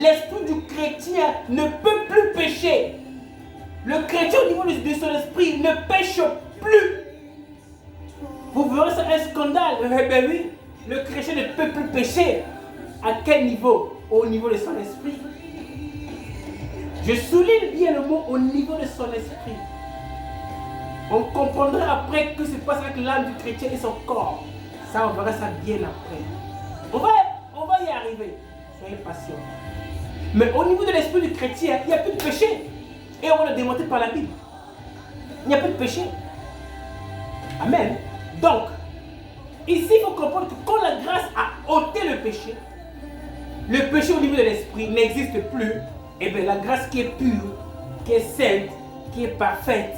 L'esprit du chrétien ne peut plus pécher. Le chrétien au niveau de son esprit ne pêche plus. Vous verrez ça un scandale. Eh bien oui, le chrétien ne peut plus pécher. À quel niveau? Au niveau de son esprit. Je souligne bien le mot au niveau de son esprit. On comprendra après que c'est pas ça avec l'âme du chrétien et son corps. Ça, on verra ça bien après. On va y arriver. Soyez patients. Mais au niveau de l'esprit du chrétien, il n'y a plus de péché. Et on va le démontrer par la Bible. Il n'y a plus de péché. Amen. Donc, ici, il faut comprendre que quand la grâce a ôté le péché au niveau de l'esprit n'existe plus. Et bien la grâce qui est pure, qui est sainte, qui est parfaite,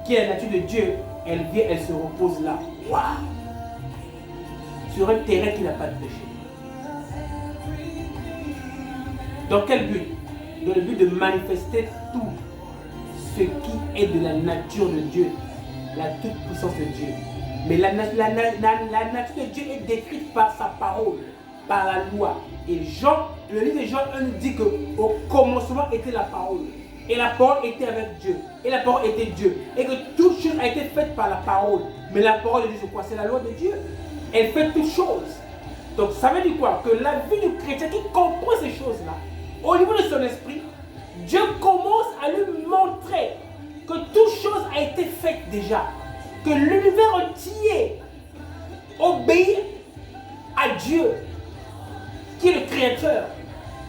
qui est la nature de Dieu, elle vient, elle se repose là. Waouh! Sur un terrain qui n'a pas de péché. Dans quel but? Dans le but de manifester tout ce qui est de la nature de Dieu, la toute-puissance de Dieu. Mais la nature de Dieu est décrite par sa parole, par la loi. Et Jean, le livre de Jean 1 nous dit qu'au commencement était la parole. Et la parole était avec Dieu. Et la parole était Dieu. Et que toute chose a été faite par la parole. Mais la parole de Dieu, c'est quoi? C'est la loi de Dieu. Elle fait toutes choses. Donc ça veut dire quoi? Que la vie du chrétien qui comprend ces choses-là, au niveau de son esprit, Dieu commence à lui montrer que toute chose a été faite déjà. Que l'univers entier obéit à Dieu, qui est le créateur.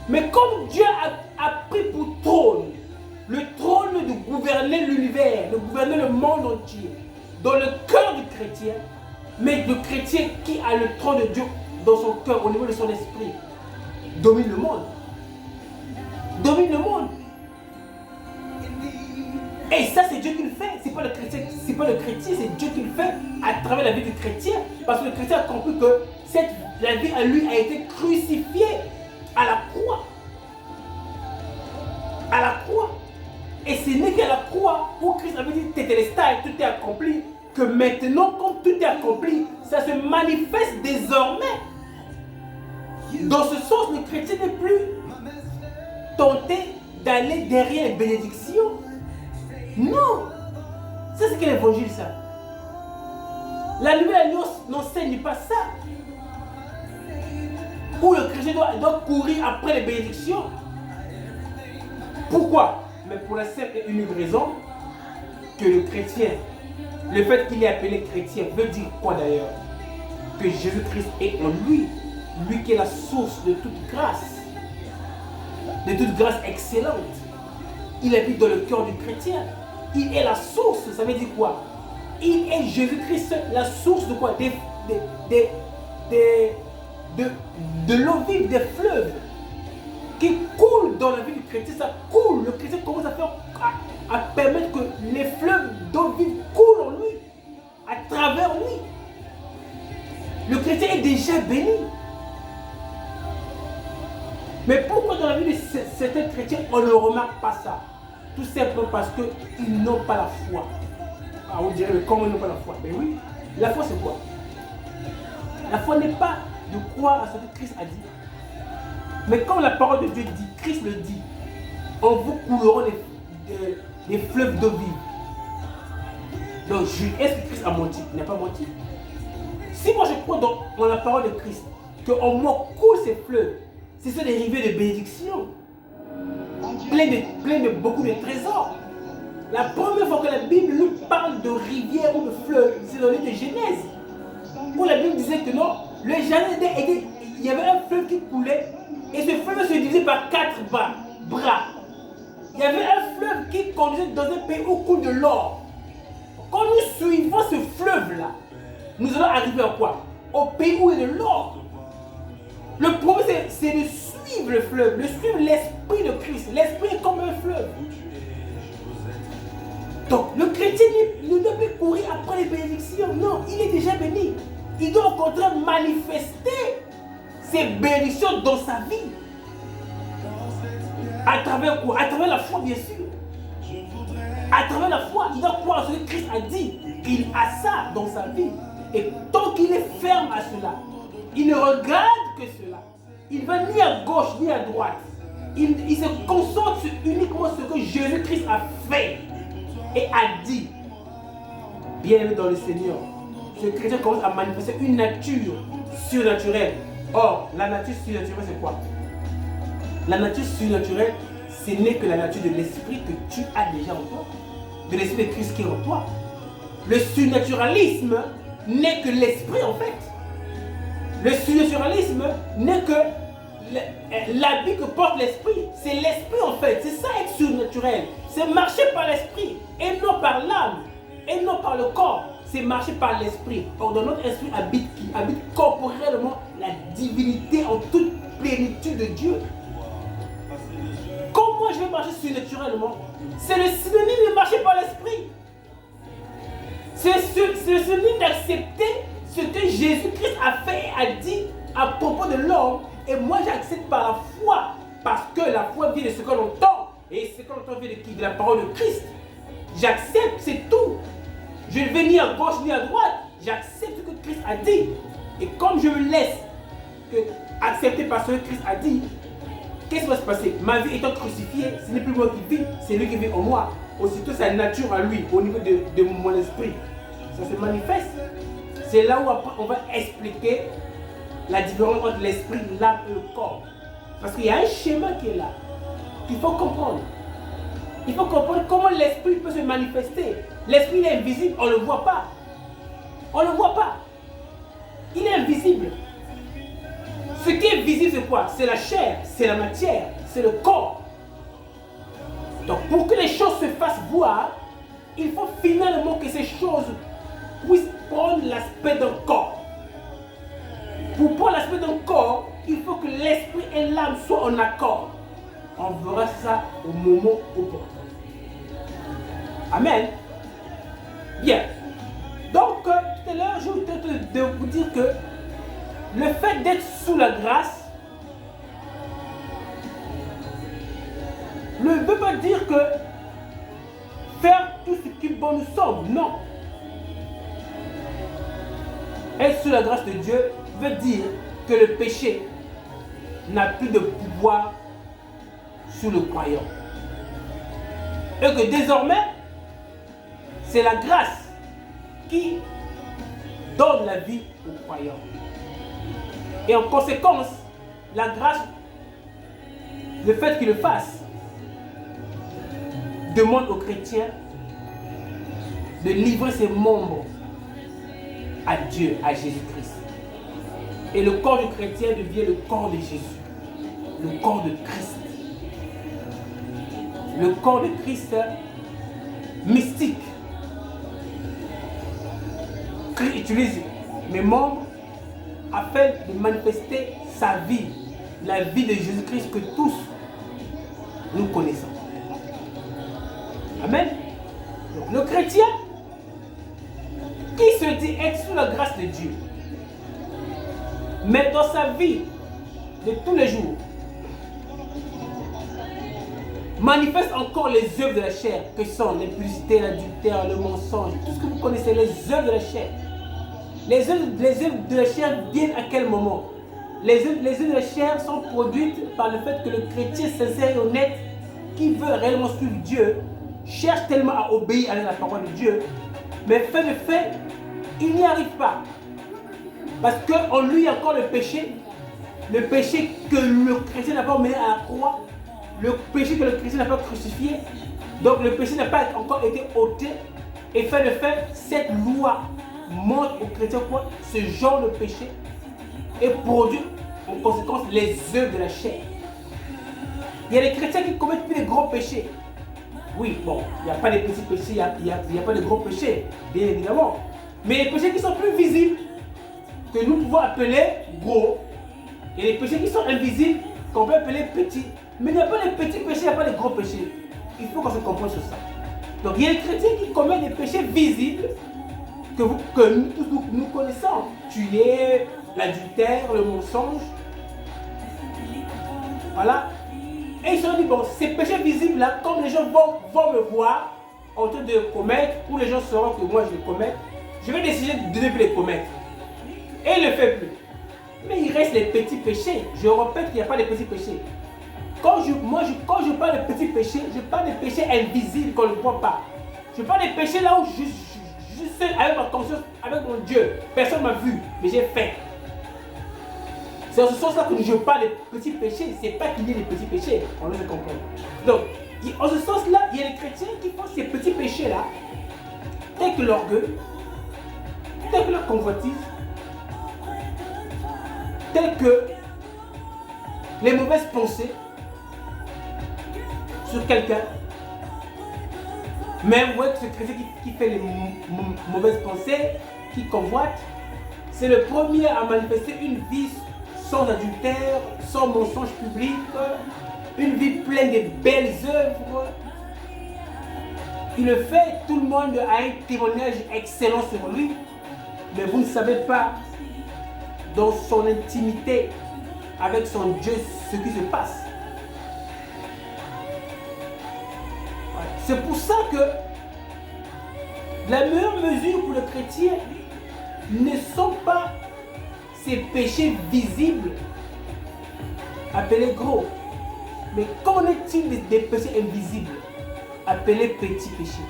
Mais comme Dieu a pris pour trône, le trône de gouverner l'univers, de gouverner le monde entier, dans le cœur du chrétien, mais le chrétien qui a le trône de Dieu dans son cœur, au niveau de son esprit, domine le monde. Domine le monde. Et ça, c'est Dieu qui le fait. C'est pas le chrétien, c'est Dieu qui le fait à travers la vie du chrétien. Parce que le chrétien a compris que la vie à lui a été crucifiée à la croix. À la croix. Et ce n'est qu'à la croix où Christ avait dit Tétélestai, tout est accompli. Que maintenant, comme tout est accompli, ça se manifeste désormais. Dans ce sens, le chrétien n'est plus tenté d'aller derrière les bénédictions. Non. Ça, c'est quel évangile, ça? La nouvelle alliance n'enseigne pas ça. Où le chrétien doit courir après les bénédictions. Pourquoi? Mais pour la simple et unique raison que le chrétien, le fait qu'il est appelé chrétien veut dire quoi d'ailleurs? Que Jésus-Christ est en lui. Lui qui est la source de toute grâce. De toute grâce excellente. Il habite dans le cœur du chrétien. Il est la source. Ça veut dire quoi? Il est Jésus-Christ, la source de quoi? De l'eau vive, des fleuves qui coulent dans la vie du chrétien. Ça coule. Le chrétien commence à permettre que les fleuves d'eau vive coulent en lui, à travers lui. Le chrétien est déjà béni. Mais pourquoi dans la vie de certains chrétiens on ne remarque pas ça? Tout simplement parce qu'ils n'ont pas la foi. Ah, on dirait, mais comment ils n'ont pas la foi? Mais oui, la foi c'est quoi? La foi n'est pas de croire à ce que Christ a dit. Mais comme la parole de Dieu dit, Christ le dit, en vous couleront des fleuves d'eau vive. Donc, est-ce que Christ a menti? Il n'a pas menti. Si moi je crois dans la parole de Christ, qu'en moi coulent ces fleuves, ce sont des rivières de bénédiction, plein de beaucoup de trésors. La première fois que la Bible nous parle de rivières ou de fleuves, c'est dans le livre de Genèse. Où la Bible disait que non, le jardin il y avait un fleuve qui coulait et ce fleuve se divisait par 4 bras. Il y avait un fleuve qui conduisait dans un pays où coule de l'or. Quand nous suivons ce fleuve-là, nous allons arriver à quoi? Au pays où il y a de l'or. Le problème, c'est de suivre le fleuve, de suivre l'esprit de Christ. L'esprit est comme un fleuve. Donc, le chrétien ne doit pas courir après les bénédictions. Non, il est déjà béni. Il doit au contraire manifester ces bénédictions dans sa vie. À travers quoi? À travers la foi, bien sûr. À travers la foi, il doit croire à ce que Christ a dit. Il a ça dans sa vie. Et tant qu'il est ferme à cela, il ne regarde que cela. Il ne va ni à gauche ni à droite. il se concentre sur uniquement ce que Jésus-Christ a fait et a dit. Bien-aimé dans le Seigneur, ce chrétien commence à manifester une nature surnaturelle. Or, la nature surnaturelle, c'est quoi? La nature surnaturelle, ce n'est que la nature de l'esprit que tu as déjà en toi, de l'esprit de Christ qui est en toi. Le surnaturalisme n'est que l'esprit en fait. Le surnaturalisme n'est que l'habit que porte l'esprit. C'est l'esprit en fait. C'est ça être surnaturel. C'est marcher par l'esprit et non par l'âme et non par le corps. C'est marcher par l'esprit. Or dans notre esprit habite qui? Habite corporellement la divinité en toute plénitude de Dieu. Comment je vais marcher surnaturellement? C'est le synonyme de marcher par l'esprit. C'est le synonyme d'accepter ce que Jésus-Christ a fait et a dit à propos de l'homme. Et moi j'accepte par la foi. Parce que la foi vient de ce que l'on entend. Et ce que l'on entend vient de qui? De la parole de Christ. J'accepte, c'est tout. Je ne vais ni à gauche ni à droite. J'accepte ce que Christ a dit. Et comme je me laisse accepter par ce que Christ a dit, qu'est-ce qui va se passer? Ma vie étant crucifiée, ce n'est plus moi qui vis, c'est lui qui vit en moi. Aussitôt sa nature à lui, au niveau de mon esprit, ça se manifeste. C'est là où après, on va expliquer la différence entre l'esprit, l'âme et le corps. Parce qu'il y a un schéma qui est là, qu'il faut comprendre. Il faut comprendre comment l'esprit peut se manifester. L'esprit est invisible, on ne le voit pas. On ne le voit pas. Il est invisible. Ce qui est visible, c'est quoi? C'est la chair, c'est la matière, c'est le corps. Donc pour que les choses se fassent voir, il faut finalement que ces choses puissent prendre l'aspect d'un corps. Pour prendre l'aspect d'un corps, il faut que l'esprit et l'âme soient en accord. On verra ça au moment opportun. Amen. Bien. Donc, tout à l'heure, je voulais de vous dire que le fait d'être sous la grâce ne veut pas dire que faire tout ce qui bon nous semble. Non. Être sous la grâce de Dieu veut dire que le péché n'a plus de pouvoir sur le croyant. Et que désormais, c'est la grâce qui donne la vie aux croyants. Et en conséquence, la grâce, le fait qu'il le fasse, demande aux chrétiens de livrer ses membres à Dieu, à Jésus-Christ. Et le corps du chrétien devient le corps de Jésus, le corps de Christ. Le corps de Christ mystique. Christ utilise mes membres afin de manifester sa vie, la vie de Jésus-Christ que tous nous connaissons. Amen. Donc, le chrétien qui se dit être sous la grâce de Dieu, mais dans sa vie de tous les jours, manifeste encore les œuvres de la chair, que sont l'impudicité, l'adultère, le mensonge, tout ce que vous connaissez, les œuvres de la chair. Les œuvres de la chair viennent à quel moment? Les œuvres de la chair sont produites par le fait que le chrétien sincère et honnête, qui veut réellement suivre Dieu, cherche tellement à obéir à la parole de Dieu, mais fait de fait, il n'y arrive pas. Parce qu'en lui, il y a encore le péché que le chrétien n'a pas mené à la croix, le péché que le chrétien n'a pas crucifié, donc le péché n'a pas encore été ôté, et fait de fait, cette loi montre aux chrétiens quoi? Ce genre de péché et produit en conséquence les œuvres de la chair. Il y a des chrétiens qui commettent plus de gros péchés. Oui, bon, il n'y a pas de petits péchés, il n'y a pas de gros péchés, bien évidemment. Mais les péchés qui sont plus visibles, que nous pouvons appeler gros, et les péchés qui sont invisibles, qu'on peut appeler petits. Mais il n'y a pas de petits péchés, il n'y a pas de gros péchés. Il faut qu'on se comprenne sur ça. Donc il y a des chrétiens qui commettent des péchés visibles que nous tous nous connaissons. Tuer, l'adultère, le mensonge. Voilà. Et ils se sont dit, bon, ces péchés visibles-là, comme les gens vont me voir en train de les commettre, ou les gens sauront que moi je les commets, je vais décider de ne plus les commettre. Et il ne le fait plus. Mais il reste les petits péchés. Je répète qu'il n'y a pas de petits péchés. quand je parle de petits péchés, je parle de péchés invisibles qu'on ne voit pas. Je parle de péchés là où je suis seul avec ma conscience, avec mon Dieu. Personne ne m'a vu, mais j'ai fait. C'est en ce sens-là que je parle de petits péchés. Ce n'est pas qu'il y ait des petits péchés, on doit se comprendre. Donc, en ce sens-là, il y a des chrétiens qui font ces petits péchés-là, tels que l'orgueil, tels que la convoitise, tels que les mauvaises pensées sur quelqu'un. Mais vous voyez que ce chrétien qui fait les mauvaises pensées, qui convoite, c'est le premier à manifester une vie sans adultère, sans mensonge public, une vie pleine de belles œuvres. Il le fait, tout le monde a un témoignage excellent sur lui, mais vous ne savez pas dans son intimité avec son Dieu ce qui se passe. C'est pour ça que la meilleure mesure pour le chrétien ne sont pas ces péchés visibles appelés gros. Mais qu'en est-il des péchés invisibles appelés petits péchés?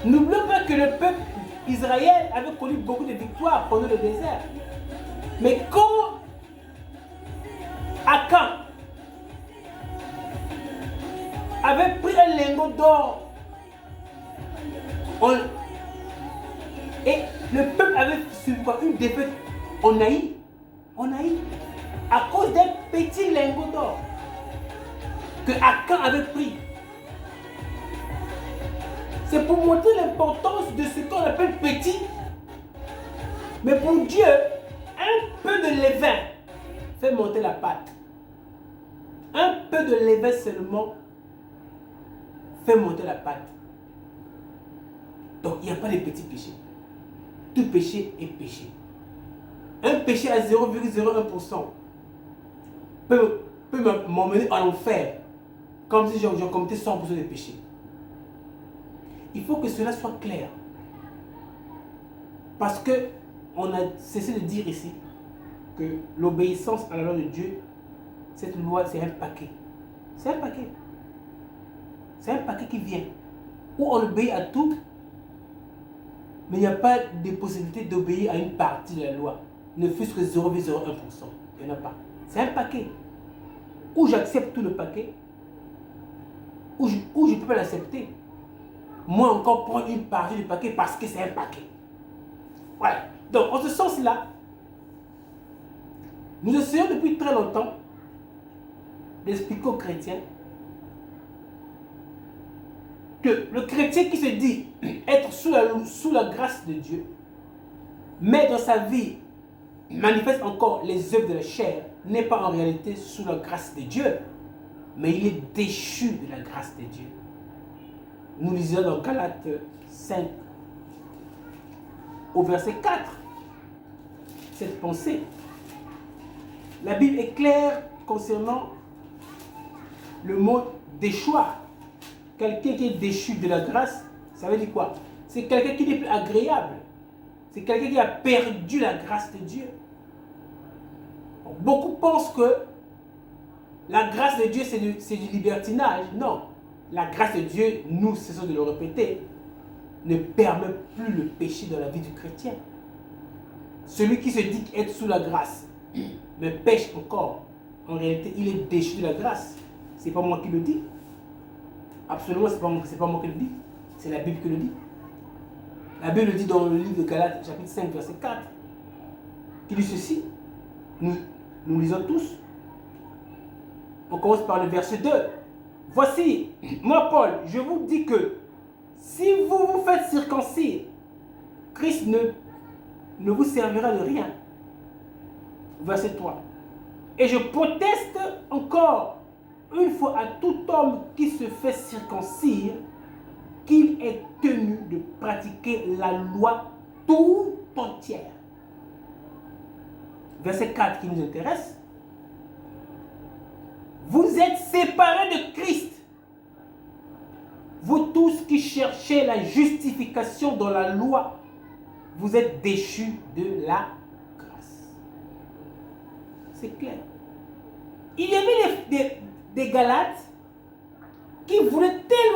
N'oublions pas que le peuple Israël avait connu beaucoup de victoires pendant le désert. Mais quand Akan avait pris un lingot d'or et le peuple avait subi une défaite en haï, à cause d'un petit lingot d'or que Akan avait pris. C'est pour montrer l'importance de ce qu'on appelle petit. Mais pour Dieu, un peu de levain fait monter la pâte. Un peu de levain seulement fait monter la pâte. Donc il n'y a pas de petits péchés. Tout péché est péché. Un péché à 0,01% peut m'emmener en enfer, comme si je commettais 100% de péché. Il faut que cela soit clair. Parce que on a cessé de dire ici que l'obéissance à la loi de Dieu, cette loi, c'est un paquet. C'est un paquet. C'est un paquet qui vient. Où on obéit à tout, mais il n'y a pas de possibilité d'obéir à une partie de la loi. Ne fût-ce que 0,01%. Il n'y en a pas. C'est un paquet. Ou j'accepte tout le paquet, ou je ne peux pas l'accepter. Moi encore prendre une partie du paquet parce que c'est un paquet. Voilà. Donc, en ce sens-là, nous essayons depuis très longtemps d'expliquer aux chrétiens que le chrétien qui se dit être sous la grâce de Dieu, mais dans sa vie manifeste encore les œuvres de la chair, n'est pas en réalité sous la grâce de Dieu, mais il est déchu de la grâce de Dieu. Nous lisons dans Galates 5, au verset 4, cette pensée. La Bible est claire concernant le mot déchoir. Quelqu'un qui est déchu de la grâce, ça veut dire quoi? C'est quelqu'un qui n'est plus agréable. C'est quelqu'un qui a perdu la grâce de Dieu. Beaucoup pensent que la grâce de Dieu, c'est du libertinage. Non. La grâce de Dieu, nous cessons de le répéter, ne permet plus le péché dans la vie du chrétien. Celui qui se dit être sous la grâce, mais pêche encore, en réalité, il est déchu de la grâce. Ce n'est pas moi qui le dis. Absolument, ce n'est pas moi qui le dis. C'est la Bible qui le dit. La Bible le dit dans le livre de Galates, chapitre 5, verset 4, qui dit ceci. Nous lisons tous. On commence par le verset 2. Voici, moi Paul, je vous dis que si vous vous faites circoncire, Christ ne vous servira de rien. Verset 3. Et je proteste encore une fois à tout homme qui se fait circoncire qu'il est tenu de pratiquer la loi tout entière. Verset 4 qui nous intéresse. Vous êtes séparés de Christ. Vous tous qui cherchez la justification dans la loi, vous êtes déchus de la grâce. C'est clair. Il y avait des Galates qui voulaient tellement